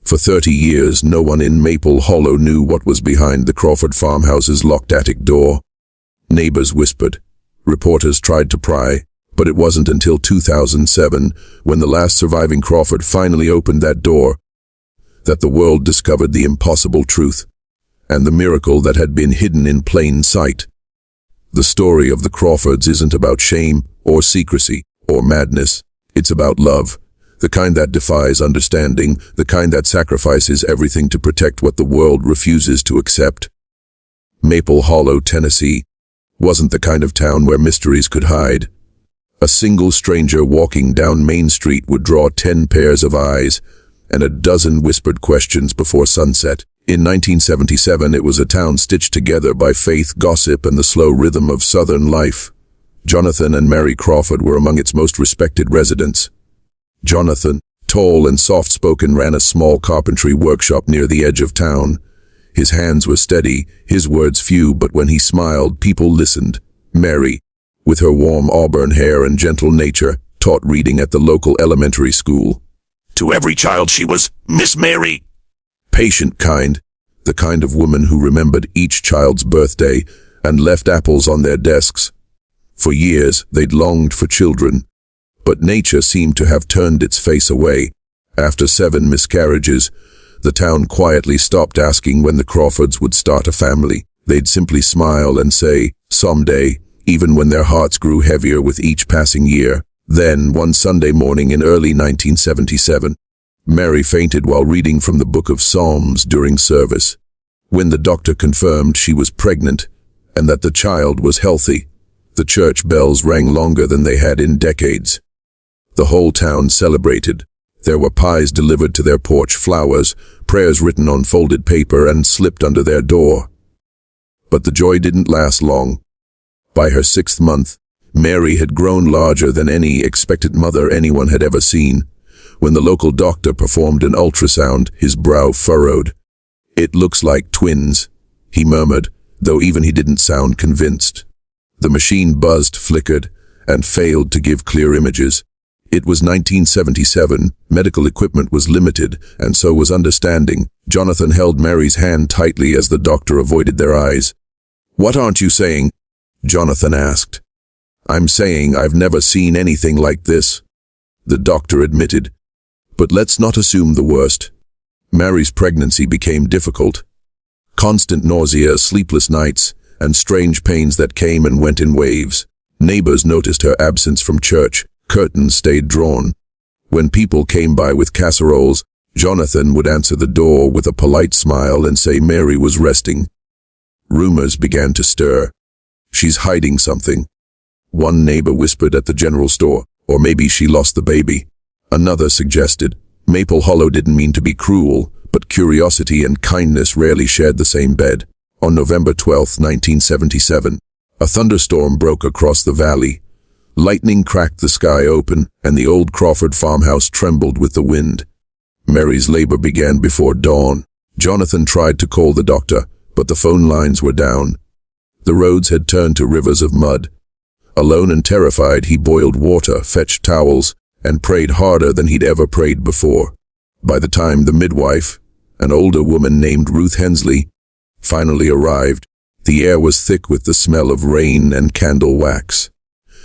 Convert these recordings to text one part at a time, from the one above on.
For 30 years, no one in Maple Hollow knew what was behind the Crawford farmhouse's locked attic door. Neighbors whispered. Reporters tried to pry, but it wasn't until 2007, when the last surviving Crawford finally opened that door, that the world discovered the impossible truth, and the miracle that had been hidden in plain sight. The story of the Crawfords isn't about shame, or secrecy, or madness. It's about love. The kind that defies understanding, the kind that sacrifices everything to protect what the world refuses to accept. Maple Hollow, Tennessee, wasn't the kind of town where mysteries could hide. A single stranger walking down Main Street would draw 10 pairs of eyes and a dozen whispered questions before sunset. In 1977, it was a town stitched together by faith, gossip, and the slow rhythm of Southern life. Jonathan and Mary Crawford were among its most respected residents. Jonathan, tall and soft-spoken, ran a small carpentry workshop near the edge of town. His hands were steady, his words few, but when he smiled, people listened. Mary, with her warm auburn hair and gentle nature, taught reading at the local elementary school. To every child she was Miss Mary. Patient, kind, the kind of woman who remembered each child's birthday and left apples on their desks. For years, they'd longed for children, but nature seemed to have turned its face away. After 7 miscarriages, the town quietly stopped asking when the Crawfords would start a family. They'd simply smile and say, someday, even when their hearts grew heavier with each passing year. Then, one Sunday morning in early 1977, Mary fainted while reading from the Book of Psalms during service. When the doctor confirmed she was pregnant and that the child was healthy, the church bells rang longer than they had in decades. The whole town celebrated. There were pies delivered to their porch, flowers, prayers written on folded paper and slipped under their door. But the joy didn't last long. By her 6th month, Mary had grown larger than any expectant mother anyone had ever seen. When the local doctor performed an ultrasound, his brow furrowed. "It looks like twins," he murmured, though even he didn't sound convinced. The machine buzzed, flickered, and failed to give clear images. It was 1977, medical equipment was limited, and so was understanding. Jonathan held Mary's hand tightly as the doctor avoided their eyes. "What aren't you saying?" Jonathan asked. "I'm saying I've never seen anything like this," the doctor admitted. "But let's not assume the worst." Mary's pregnancy became difficult. Constant nausea, sleepless nights, and strange pains that came and went in waves. Neighbors noticed her absence from church. Curtains stayed drawn. When people came by with casseroles, Jonathan would answer the door with a polite smile and say Mary was resting. Rumors began to stir. "She's hiding something." One neighbor whispered at the general store, "Or maybe she lost the baby." Another suggested, Maple Hollow didn't mean to be cruel, but curiosity and kindness rarely shared the same bed. On November 12, 1977, a thunderstorm broke across the valley. Lightning cracked the sky open, and the old Crawford farmhouse trembled with the wind. Mary's labor began before dawn. Jonathan tried to call the doctor, but the phone lines were down. The roads had turned to rivers of mud. Alone and terrified, he boiled water, fetched towels, and prayed harder than he'd ever prayed before. By the time the midwife, an older woman named Ruth Hensley, finally arrived, the air was thick with the smell of rain and candle wax.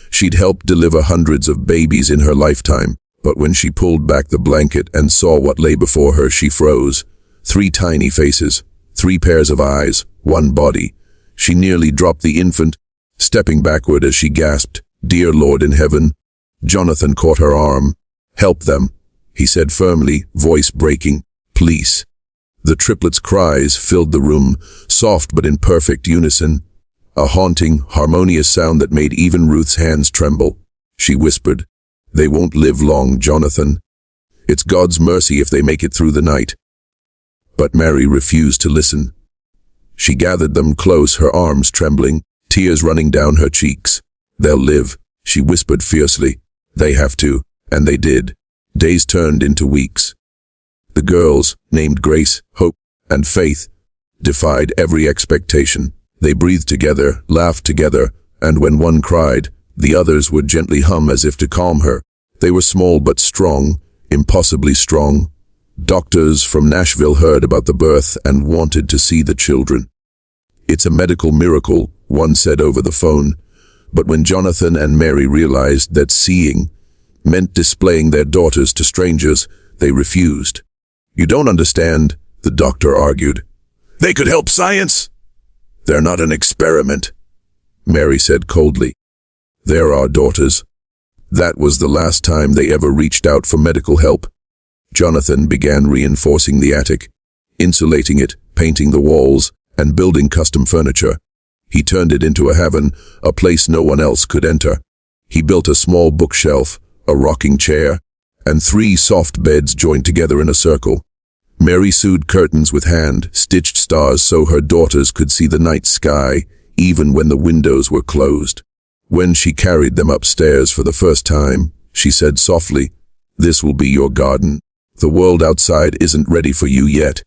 She'd helped deliver hundreds of babies in her lifetime, but when she pulled back the blanket and saw what lay before her, she froze. 3 tiny faces, 3 pairs of eyes, 1 body. She nearly dropped the infant, stepping backward as she gasped, "Dear Lord in heaven." Jonathan caught her arm. "Help them," he said firmly, voice breaking. "Please." The triplets' cries filled the room, soft but in perfect unison. A haunting, harmonious sound that made even Ruth's hands tremble. She whispered, "They won't live long, Jonathan. It's God's mercy if they make it through the night." But Mary refused to listen. She gathered them close, her arms trembling, tears running down her cheeks. "They'll live," she whispered fiercely. "They have to," and they did. Days turned into weeks. The girls, named Grace, Hope, and Faith, defied every expectation. They breathed together, laughed together, and when one cried, the others would gently hum as if to calm her. They were small but strong, impossibly strong. Doctors from Nashville heard about the birth and wanted to see the children. "It's a medical miracle," one said over the phone, but when Jonathan and Mary realized that seeing meant displaying their daughters to strangers, they refused. "You don't understand," the doctor argued. They could help science. "They're not an experiment," Mary said coldly. "They're our daughters." That was the last time they ever reached out for medical help. Jonathan began reinforcing the attic, insulating it, painting the walls, and building custom furniture. He turned it into a heaven, a place no one else could enter. He built a small bookshelf, a rocking chair, and 3 soft beds joined together in a circle. Mary sewed curtains with hand, stitched stars so her daughters could see the night sky, even when the windows were closed. When she carried them upstairs for the first time, she said softly, "This will be your garden. The world outside isn't ready for you yet."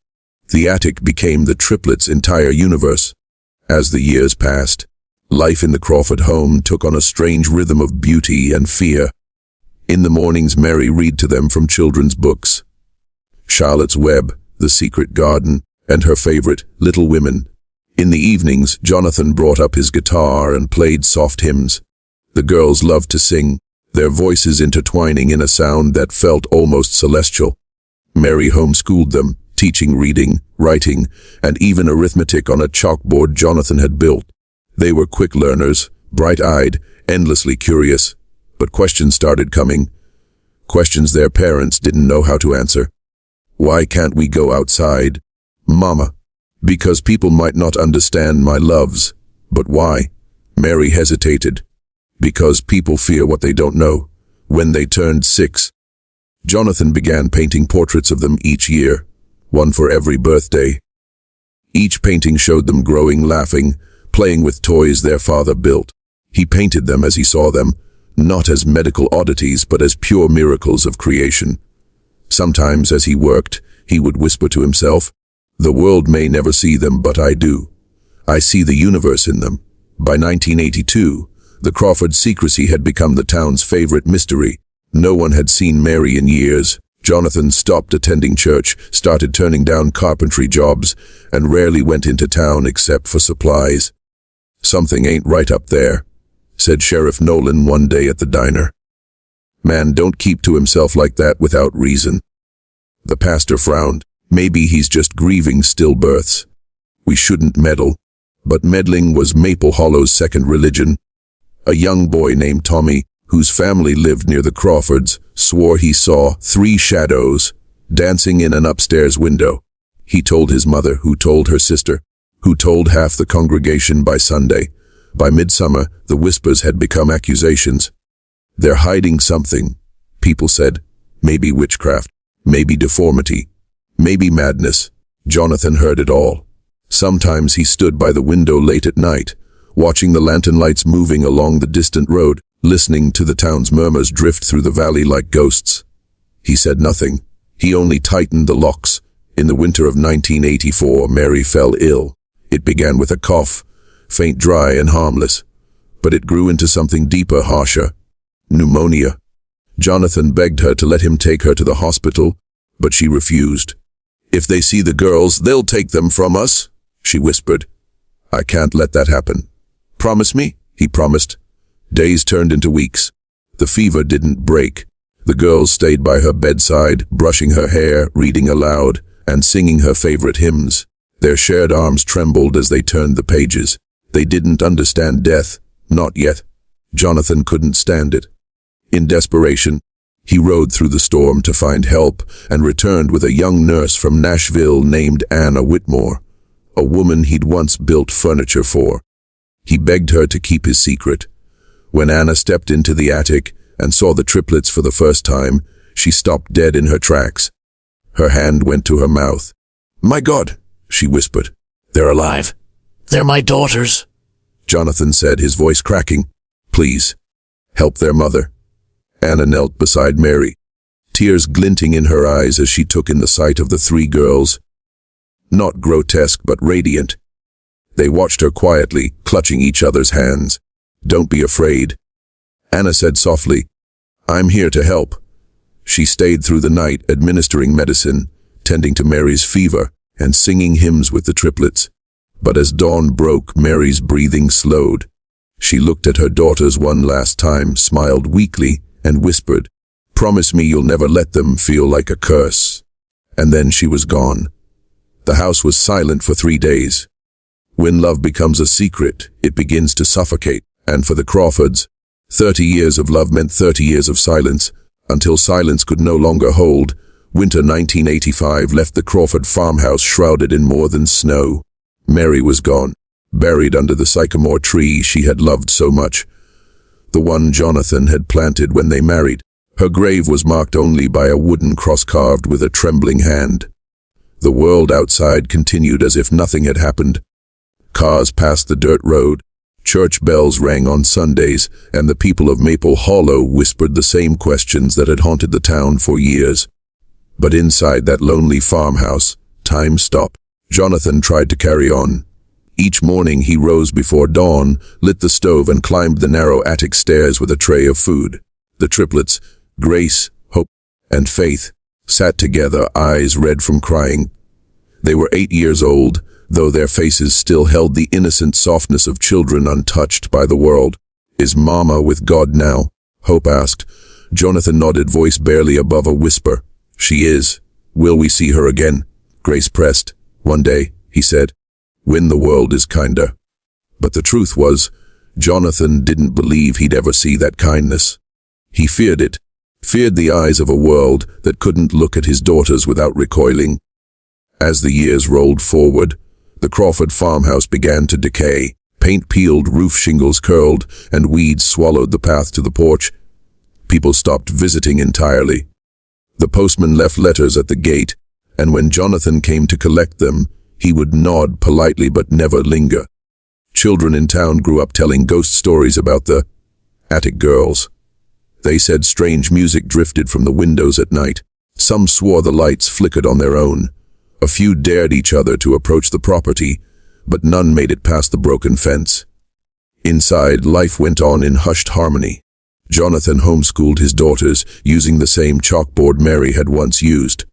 The attic became the triplets' entire universe. As the years passed, life in the Crawford home took on a strange rhythm of beauty and fear. In the mornings, Mary read to them from children's books. Charlotte's Web, The Secret Garden, and her favorite, Little Women. In the evenings, Jonathan brought up his guitar and played soft hymns. The girls loved to sing, their voices intertwining in a sound that felt almost celestial. Mary homeschooled them, teaching reading, writing, and even arithmetic on a chalkboard Jonathan had built. They were quick learners, bright-eyed, endlessly curious, but questions started coming. Questions their parents didn't know how to answer. "Why can't we go outside, Mama?" "Because people might not understand my loves." "But why?" Mary hesitated. "Because people fear what they don't know." When they turned 6, Jonathan began painting portraits of them each year, one for every birthday. Each painting showed them growing, laughing, playing with toys their father built. He painted them as he saw them, not as medical oddities, but as pure miracles of creation. Sometimes, as he worked, he would whisper to himself, "The world may never see them, but I do. I see the universe in them." By 1982, the Crawford secrecy had become the town's favorite mystery. No one had seen Mary in years. Jonathan stopped attending church, started turning down carpentry jobs, and rarely went into town except for supplies. "Something ain't right up there," said Sheriff Nolan one day at the diner. "Man don't keep to himself like that without reason." The pastor frowned. "Maybe he's just grieving stillbirths. We shouldn't meddle." But meddling was Maple Hollow's second religion. A young boy named Tommy, whose family lived near the Crawfords, swore he saw 3 shadows dancing in an upstairs window. He told his mother, who told her sister, who told half the congregation by Sunday. By midsummer, the whispers had become accusations. "They're hiding something," people said. "Maybe witchcraft, maybe deformity, maybe madness." Jonathan heard it all. Sometimes he stood by the window late at night, watching the lantern lights moving along the distant road, listening to the town's murmurs drift through the valley like ghosts. He said nothing. He only tightened the locks. In the winter of 1984, Mary fell ill. It began with a cough, faint, dry, and harmless. But it grew into something deeper, harsher. Pneumonia. Jonathan begged her to let him take her to the hospital, but she refused. "If they see the girls, they'll take them from us," she whispered. "I can't let that happen." "Promise me?" He promised. Days turned into weeks. The fever didn't break. The girls stayed by her bedside, brushing her hair, reading aloud, and singing her favorite hymns. Their shared arms trembled as they turned the pages. They didn't understand death, not yet. Jonathan couldn't stand it. In desperation, he rode through the storm to find help and returned with a young nurse from Nashville named Anna Whitmore, a woman he'd once built furniture for. He begged her to keep his secret. When Anna stepped into the attic and saw the triplets for the first time, she stopped dead in her tracks. Her hand went to her mouth. "My God," she whispered. "They're alive. They're my daughters," Jonathan said, his voice cracking. "Please, help their mother." Anna knelt beside Mary, tears glinting in her eyes as she took in the sight of the 3 girls. Not grotesque, but radiant. They watched her quietly, clutching each other's hands. "Don't be afraid," Anna said softly. "I'm here to help." She stayed through the night, administering medicine, tending to Mary's fever and singing hymns with the triplets. But as dawn broke, Mary's breathing slowed. She looked at her daughters one last time, smiled weakly, and whispered, "Promise me you'll never let them feel like a curse." And then she was gone. The house was silent for 3 days. When love becomes a secret, it begins to suffocate. And for the Crawfords, 30 years of love meant 30 years of silence, until silence could no longer hold. Winter 1985 left the Crawford farmhouse shrouded in more than snow. Mary was gone, buried under the sycamore tree she had loved so much, the one Jonathan had planted when they married. Her grave was marked only by a wooden cross carved with a trembling hand. The world outside continued as if nothing had happened. Cars passed the dirt road, church bells rang on Sundays, and the people of Maple Hollow whispered the same questions that had haunted the town for years. But inside that lonely farmhouse, time stopped. Jonathan tried to carry on. Each morning he rose before dawn, lit the stove, and climbed the narrow attic stairs with a tray of food. The triplets, Grace, Hope, and Faith, sat together, eyes red from crying. They were 8 years old, though their faces still held the innocent softness of children untouched by the world. "Is Mama with God now?" Hope asked. Jonathan nodded, voice barely above a whisper. "She is. Will we see her again?" Grace pressed. "One day," he said, "when the world is kinder." But the truth was, Jonathan didn't believe he'd ever see that kindness. He feared it, feared the eyes of a world that couldn't look at his daughters without recoiling. As the years rolled forward, the Crawford farmhouse began to decay. Paint peeled, roof shingles curled, and weeds swallowed the path to the porch. People stopped visiting entirely. The postman left letters at the gate, and when Jonathan came to collect them, he would nod politely but never linger. Children in town grew up telling ghost stories about the attic girls. They said strange music drifted from the windows at night. Some swore the lights flickered on their own. A few dared each other to approach the property, but none made it past the broken fence. Inside, life went on in hushed harmony. Jonathan homeschooled his daughters, using the same chalkboard Mary had once used.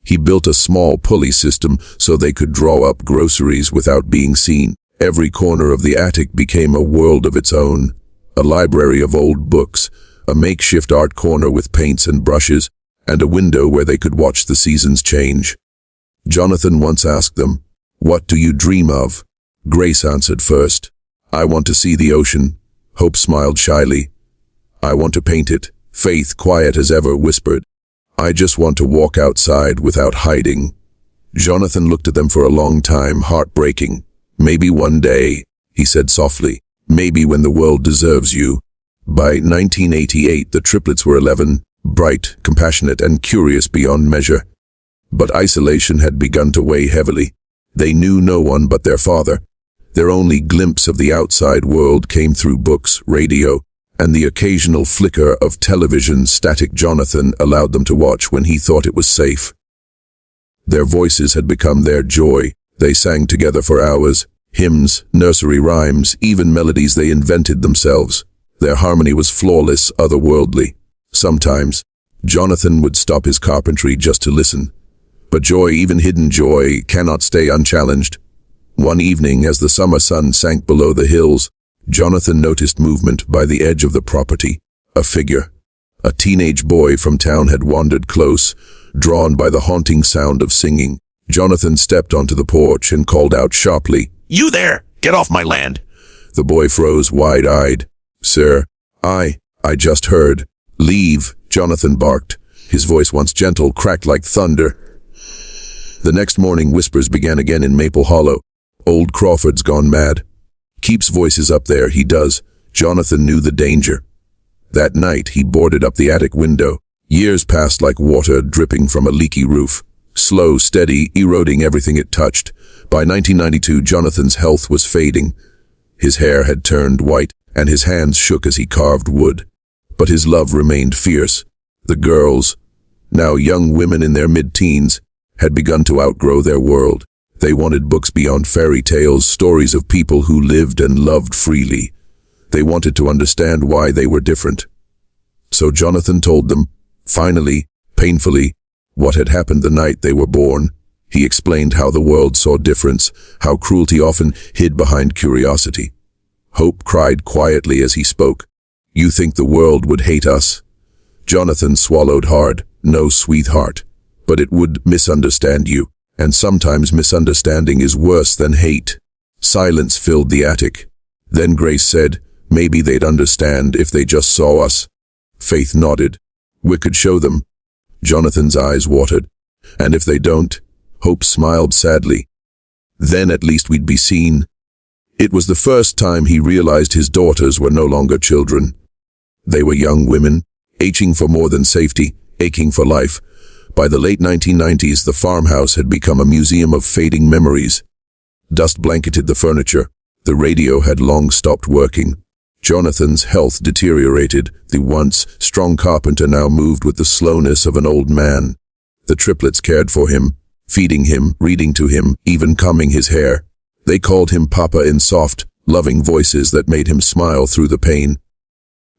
He built a small pulley system so they could draw up groceries without being seen. Every corner of the attic became a world of its own, a library of old books, a makeshift art corner with paints and brushes, and a window where they could watch the seasons change. Jonathan once asked them, "What do you dream of?" Grace answered first, "I want to see the ocean." Hope smiled shyly. "I want to paint it." Faith, quiet as ever, whispered, "I just want to walk outside without hiding." Jonathan looked at them for a long time, heartbreaking. "Maybe one day," he said softly. "Maybe when the world deserves you." By 1988, the triplets were 11, bright, compassionate, and curious beyond measure. But isolation had begun to weigh heavily. They knew no one but their father. Their only glimpse of the outside world came through books, radio, and the occasional flicker of television static Jonathan allowed them to watch when he thought it was safe. Their voices had become their joy. They sang together for hours, hymns, nursery rhymes, even melodies they invented themselves. Their harmony was flawless, otherworldly. Sometimes, Jonathan would stop his carpentry just to listen. But joy, even hidden joy, cannot stay unchallenged. One evening, as the summer sun sank below the hills, Jonathan noticed movement by the edge of the property. A figure. A teenage boy from town had wandered close, drawn by the haunting sound of singing. Jonathan stepped onto the porch and called out sharply, "You there! Get off my land!" The boy froze, wide-eyed. "Sir, I just heard." "Leave," Jonathan barked. His voice, once gentle, cracked like thunder. The next morning, whispers began again in Maple Hollow. "Old Crawford's gone mad. Keeps voices up there, he does." Jonathan knew the danger. That night, he boarded up the attic window. Years passed like water dripping from a leaky roof. Slow, steady, eroding everything it touched. By 1992, Jonathan's health was fading. His hair had turned white, and his hands shook as he carved wood. But his love remained fierce. The girls, now young women in their mid-teens, had begun to outgrow their world. They wanted books beyond fairy tales, stories of people who lived and loved freely. They wanted to understand why they were different. So Jonathan told them, finally, painfully, what had happened the night they were born. He explained how the world saw difference, how cruelty often hid behind curiosity. Hope cried quietly as he spoke. "You think the world would hate us?" Jonathan swallowed hard. "No, sweetheart. But it would misunderstand you. And sometimes misunderstanding is worse than hate." Silence filled the attic. Then Grace said, "Maybe they'd understand if they just saw us." Faith nodded. "We could show them." Jonathan's eyes watered. "And if they don't?" Hope smiled sadly. "Then at least we'd be seen." It was the first time he realized his daughters were no longer children. They were young women, aching for more than safety, aching for life. By the late 1990s, the farmhouse had become a museum of fading memories. Dust blanketed the furniture. The radio had long stopped working. Jonathan's health deteriorated. The once strong carpenter now moved with the slowness of an old man. The triplets cared for him, feeding him, reading to him, even combing his hair. They called him Papa in soft, loving voices that made him smile through the pain.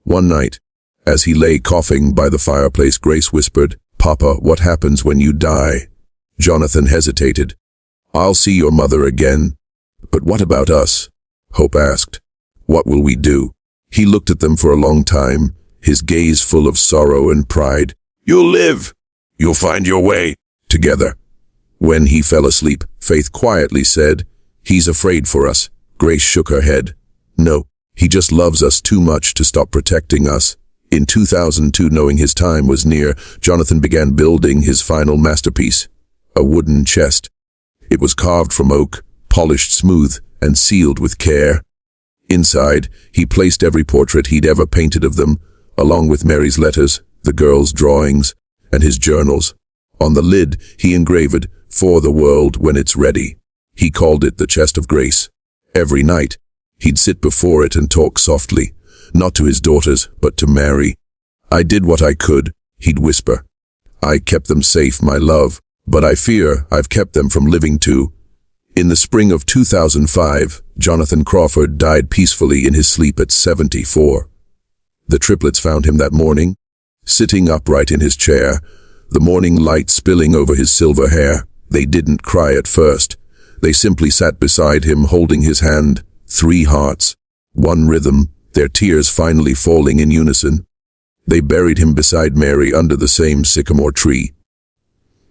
One night, as he lay coughing by the fireplace, Grace whispered, "Papa, what happens when you die?" Jonathan hesitated. "I'll see your mother again." "But what about us?" Hope asked. "What will we do?" He looked at them for a long time, his gaze full of sorrow and pride. You'll live. You'll find your way. Together. When he fell asleep, Faith quietly said, "He's afraid for us." Grace shook her head. "No, he just loves us too much to stop protecting us." In 2002, knowing his time was near, Jonathan began building his final masterpiece, a wooden chest. It was carved from oak, polished smooth, and sealed with care. Inside, he placed every portrait he'd ever painted of them, along with Mary's letters, the girls' drawings, and his journals. On the lid, he engraved, "For the world when it's ready." He called it the Chest of Grace. Every night, he'd sit before it and talk softly, not to his daughters, but to Mary. "I did what I could," he'd whisper. "I kept them safe, my love, but I fear I've kept them from living too." In the spring of 2005, Jonathan Crawford died peacefully in his sleep at 74. The triplets found him that morning, sitting upright in his chair, the morning light spilling over his silver hair. They didn't cry at first. They simply sat beside him, holding his hand. 3 hearts, 1 rhythm, their tears finally falling in unison. They buried him beside Mary under the same sycamore tree.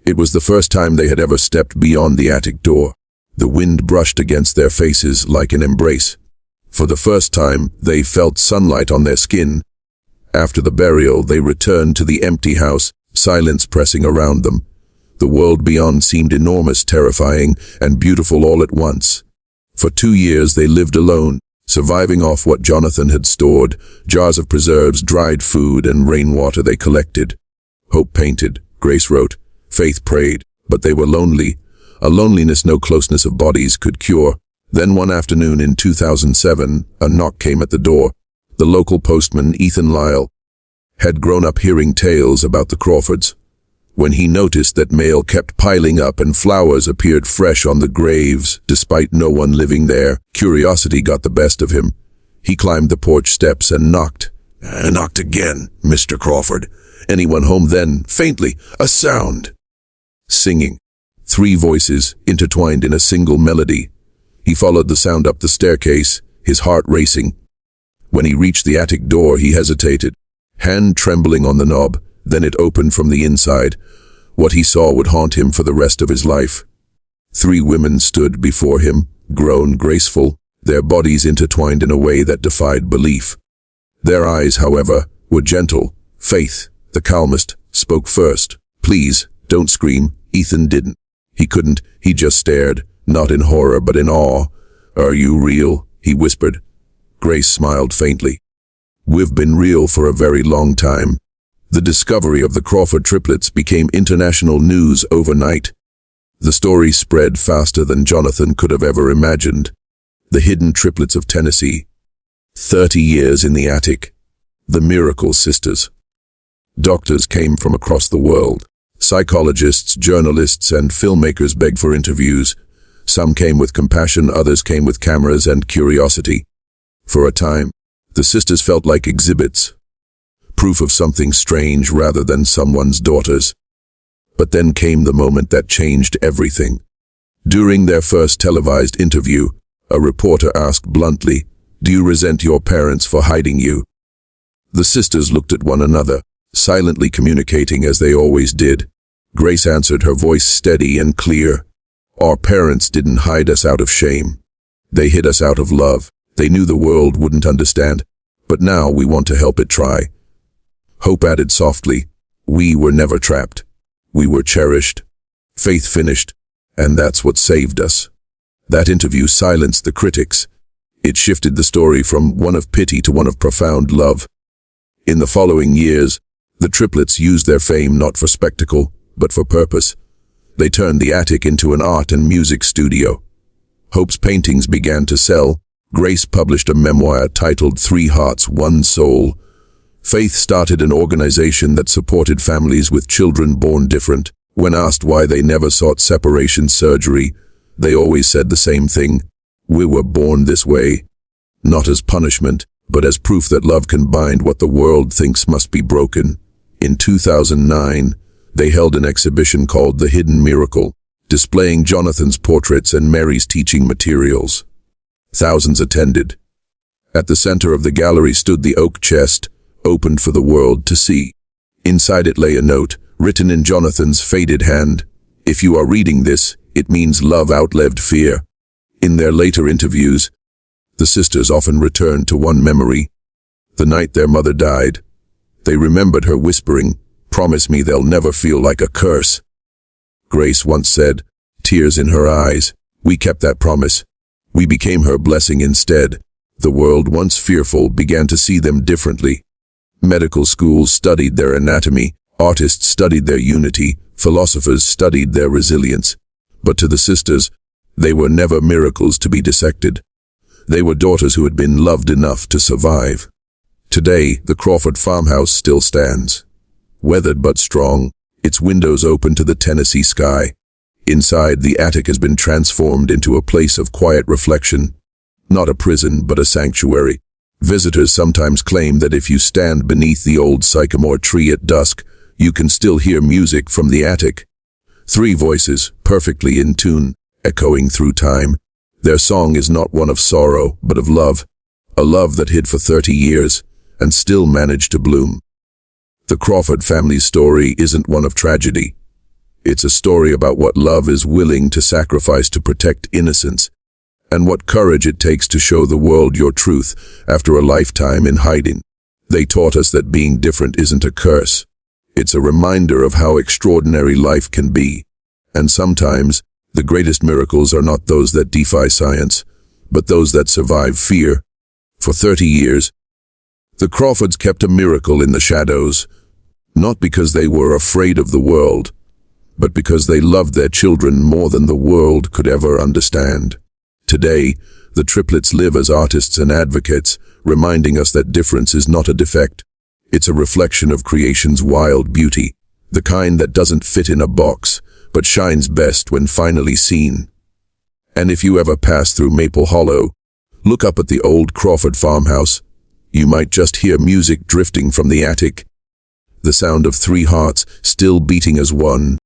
It was the first time they had ever stepped beyond the attic door. The wind brushed against their faces like an embrace. For the first time, they felt sunlight on their skin. After the burial, they returned to the empty house, silence pressing around them. The world beyond seemed enormous, terrifying, and beautiful all at once. For 2 years they lived alone, surviving off what Jonathan had stored, jars of preserves, dried food, and rainwater they collected. Hope painted, Grace wrote, Faith prayed, but they were lonely, a loneliness no closeness of bodies could cure. Then one afternoon in 2007, a knock came at the door. The local postman, Ethan Lyle, had grown up hearing tales about the Crawfords. When he noticed that mail kept piling up and flowers appeared fresh on the graves, despite no one living there, curiosity got the best of him. He climbed the porch steps and knocked. Knocked again, Mr. Crawford. "Anyone home then?" Faintly, a sound. Singing. 3 voices intertwined in a single melody. He followed the sound up the staircase, his heart racing. When he reached the attic door, he hesitated, hand trembling on the knob. Then it opened from the inside. What he saw would haunt him for the rest of his life. 3 women stood before him, grown, graceful, their bodies intertwined in a way that defied belief. Their eyes, however, were gentle. Faith, the calmest, spoke first. "Please, don't scream." Ethan didn't. He couldn't. He just stared, not in horror but in awe. "Are you real?" he whispered. Grace smiled faintly. "We've been real for a very long time." The discovery of the Crawford triplets became international news overnight. The story spread faster than Jonathan could have ever imagined. The hidden triplets of Tennessee. 30 years in the attic. The miracle sisters. Doctors came from across the world. Psychologists, journalists, and filmmakers begged for interviews. Some came with compassion, others came with cameras and curiosity. For a time, the sisters felt like exhibits. Proof of something strange rather than someone's daughters. But then came the moment that changed everything. During their first televised interview, a reporter asked bluntly, "Do you resent your parents for hiding you?" The sisters looked at one another, silently communicating as they always did. Grace answered, her voice steady and clear. "Our parents didn't hide us out of shame. They hid us out of love. They knew the world wouldn't understand, but now we want to help it try." Hope added softly, "We were never trapped. We were cherished." Faith finished, "And that's what saved us." That interview silenced the critics. It shifted the story from one of pity to one of profound love. In the following years, the triplets used their fame not for spectacle, but for purpose. They turned the attic into an art and music studio. Hope's paintings began to sell. Grace published a memoir titled 3 Hearts, 1 Soul. Faith started an organization that supported families with children born different. When asked why they never sought separation surgery, they always said the same thing: "We were born this way." Not as punishment, but as proof that love can bind what the world thinks must be broken. In 2009, they held an exhibition called The Hidden Miracle, displaying Jonathan's portraits and Mary's teaching materials. Thousands attended. At the center of the gallery stood the oak chest, opened for the world to see. Inside it lay a note, written in Jonathan's faded hand: "If you are reading this, it means love outlived fear." In their later interviews, the sisters often returned to one memory: the night their mother died. They remembered her whispering, "Promise me they'll never feel like a curse." Grace once said, tears in her eyes, "We kept that promise. We became her blessing instead." The world, once fearful, began to see them differently. Medical schools studied their anatomy, artists studied their unity, philosophers studied their resilience. But to the sisters, they were never miracles to be dissected. They were daughters who had been loved enough to survive. Today, the Crawford farmhouse still stands. Weathered but strong, its windows open to the Tennessee sky. Inside, the attic has been transformed into a place of quiet reflection. Not a prison, but a sanctuary. Visitors sometimes claim that if you stand beneath the old sycamore tree at dusk, you can still hear music from the attic. 3 voices, perfectly in tune, echoing through time. Their song is not one of sorrow, but of love. A love that hid for 30 years, and still managed to bloom. The Crawford family's story isn't one of tragedy. It's a story about what love is willing to sacrifice to protect innocence, and what courage it takes to show the world your truth after a lifetime in hiding. They taught us that being different isn't a curse. It's a reminder of how extraordinary life can be. And sometimes, the greatest miracles are not those that defy science, but those that survive fear. For 30 years, the Crawfords kept a miracle in the shadows, not because they were afraid of the world, but because they loved their children more than the world could ever understand. Today, the triplets live as artists and advocates, reminding us that difference is not a defect. It's a reflection of creation's wild beauty, the kind that doesn't fit in a box, but shines best when finally seen. And if you ever pass through Maple Hollow, look up at the old Crawford farmhouse. You might just hear music drifting from the attic, the sound of 3 hearts still beating as one.